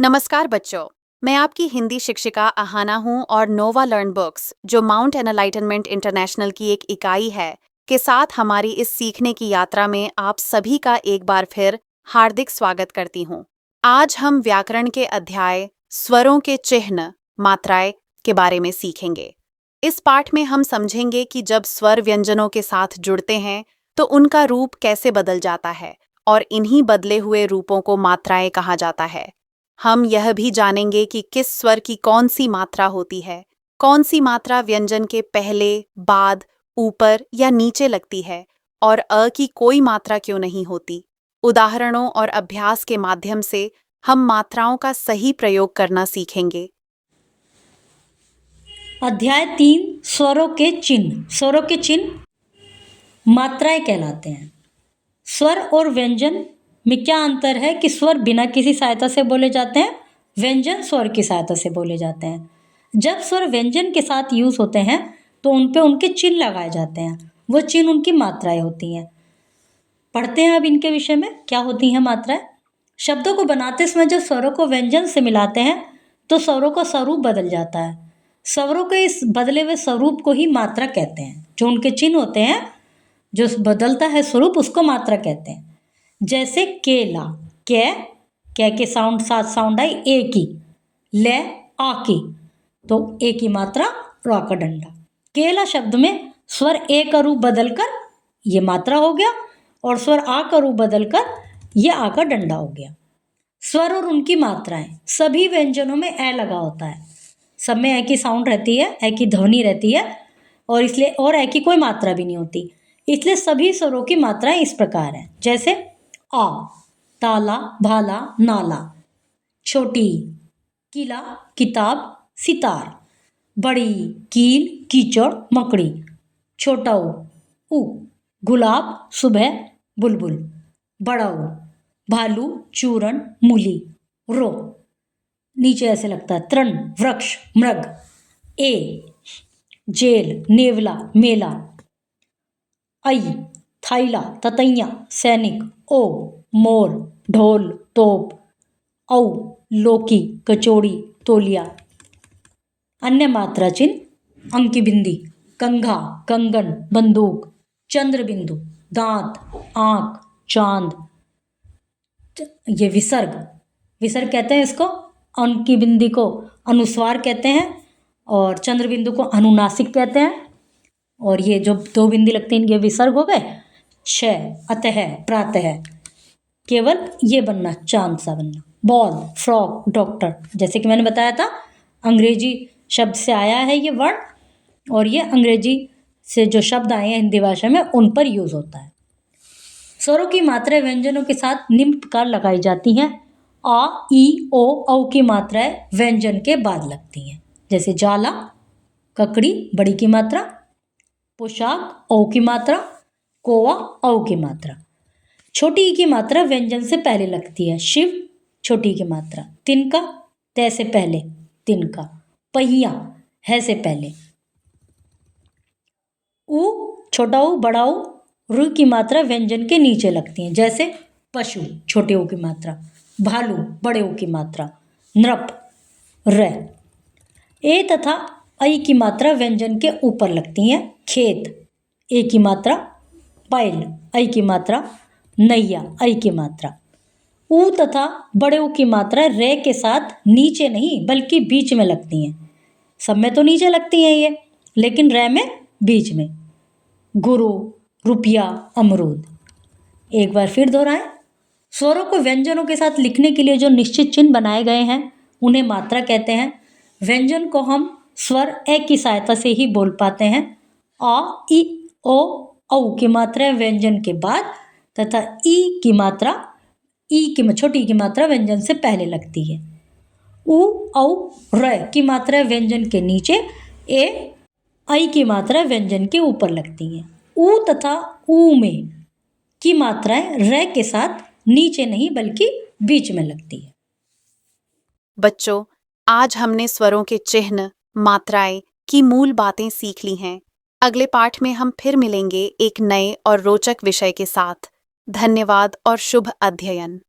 नमस्कार बच्चों, मैं आपकी हिंदी शिक्षिका अहाना हूँ और नोवा लर्न बुक्स, जो माउंट एनलाइटनमेंट इंटरनेशनल की एक इकाई है, के साथ हमारी इस सीखने की यात्रा में आप सभी का एक बार फिर हार्दिक स्वागत करती हूँ। आज हम व्याकरण के अध्याय स्वरों के चिह्न, मात्राएं के बारे में सीखेंगे। इस पाठ में हम समझेंगे कि जब स्वर व्यंजनों के साथ जुड़ते हैं तो उनका रूप कैसे बदल जाता है और इन्हीं बदले हुए रूपों को मात्राएं कहा जाता है। हम यह भी जानेंगे कि किस स्वर की कौन सी मात्रा होती है, कौन सी मात्रा व्यंजन के पहले, बाद, ऊपर या नीचे लगती है और अ की कोई मात्रा क्यों नहीं होती। उदाहरणों और अभ्यास के माध्यम से हम मात्राओं का सही प्रयोग करना सीखेंगे। अध्याय 3 स्वरों के चिन्ह। स्वरों के चिन्ह मात्राएं कहलाते हैं। स्वर और व्यंजन में क्या अंतर है कि स्वर बिना किसी सहायता से बोले जाते हैं, व्यंजन स्वर की सहायता से बोले जाते हैं। जब स्वर व्यंजन के साथ यूज होते हैं तो उन पे उनके चिन्ह लगाए जाते हैं। वो चिन्ह उनकी मात्राएं होती हैं। पढ़ते हैं अब इनके विषय में क्या होती हैं मात्राएं। शब्दों को बनाते समय जब स्वरों को व्यंजन से मिलाते हैं तो स्वरों का स्वरूप बदल जाता है। स्वरों के इस बदले हुए स्वरूप को ही मात्रा कहते हैं। जो उनके चिन्ह होते हैं, जो बदलता है स्वरूप, उसको मात्रा कहते हैं। जैसे केला, कै के साउंड साथ साउंड आई ए की, ले आ की, तो ए की मात्रा रा का डंडा। केला शब्द में स्वर ए का रूप बदलकर ये मात्रा हो गया और स्वर आ का रूप बदलकर ये आ का डंडा हो गया। स्वर और उनकी मात्राएं, सभी व्यंजनों में ए लगा होता है। सब में ए की साउंड रहती है, ए की ध्वनि रहती है और इसलिए और ए की कोई मात्रा भी नहीं होती। इसलिए सभी स्वरों की मात्राएं इस प्रकार हैं। जैसे आ, ताला, भाला, नाला। छोटी, किला, किताब, सितार। बड़ी, कील, कीचड़, मकड़ी। छोटा ऊ, गुलाब, सुबह, बुलबुल। बड़ा ऊ, भालू, चूरण, मूली। रो, नीचे ऐसे लगता है, तृण, वृक्ष, मृग। ए, जेल, नेवला, मेला। आई, थाईला, ततैया, सैनिक। ओ, मोर, ढोल, तोप। औ, लौकी, कचौड़ी, तौलिया। अन्य मात्रा चिन्ह अंकी बिंदी, कंघा, कंगन, बंदूक। चंद्र बिंदु, दांत, आंख, चांद। ये विसर्ग, विसर्ग कहते हैं इसको। अंकी बिंदी को अनुस्वार कहते हैं और चंद्र बिंदु को अनुनासिक कहते हैं। और ये जो दो बिंदी लगती हैं, ये विसर्ग हो गए। छ, अतः, प्रातः। केवल ये बनना, चांद सा बनना। Ball, frock, doctor. जैसे कि मैंने बताया था, अंग्रेजी शब्द से आया है ये वर्ण और ये अंग्रेजी से जो शब्द आए हैं हिंदी भाषा में उन पर यूज होता है। स्वरों की मात्राएं व्यंजनों के साथ निम्न प्रकार लगाई जाती हैं। आ, ई, ओ, औ की मात्राएं व्यंजन के बाद लगती हैं। जैसे जाला, ककड़ी, बड़ी की मात्रा। पोशाक, औ की मात्रा। कोवा, औ की मात्रा। छोटी ई की मात्रा व्यंजन से पहले लगती है। शिव, छोटी की मात्रा। तिनका, तय से पहले, तिनका। पहिया, है से पहले। ऊ, छोटा ऊ, बड़ा ऊ, रू की मात्रा व्यंजन के नीचे लगती है। जैसे पशु, छोटे ऊ की मात्रा। भालू, बड़े ऊ की मात्रा। नृप, र। ए तथा ऐ की मात्रा व्यंजन के ऊपर लगती हैं। खेत, ए की मात्रा। बैल, ऐ की मात्रा। नैया, ऐ की मात्रा। ऊ तथा बड़े ऊ की मात्रा रे के साथ नीचे नहीं बल्कि बीच में लगती हैं। सब में तो नीचे लगती हैं ये, लेकिन रे में बीच में। गुरु, रुपया, अमरूद। एक बार फिर दोहराएं। स्वरों को व्यंजनों के साथ लिखने के लिए जो निश्चित चिन्ह बनाए गए हैं उन्हें मात्रा कहते हैं। व्यंजन को हम स्वर ए की सहायता से ही बोल पाते हैं। आ, ई, ओ, औ की मात्रा व्यंजन के बाद तथा ई की मात्रा, ई की छोटी की मात्रा व्यंजन से पहले लगती है। उ, औ, र की मात्रा व्यंजन के नीचे, ए, ऐ की मात्रा व्यंजन के ऊपर लगती है। ऊ तथा ऊ में की मात्राएं र के साथ नीचे नहीं बल्कि बीच में लगती है। बच्चों, आज हमने स्वरों के चिन्ह, मात्राएं की मूल बातें सीख ली हैं। अगले पाठ में हम फिर मिलेंगे एक नए और रोचक विषय के साथ। धन्यवाद और शुभ अध्ययन।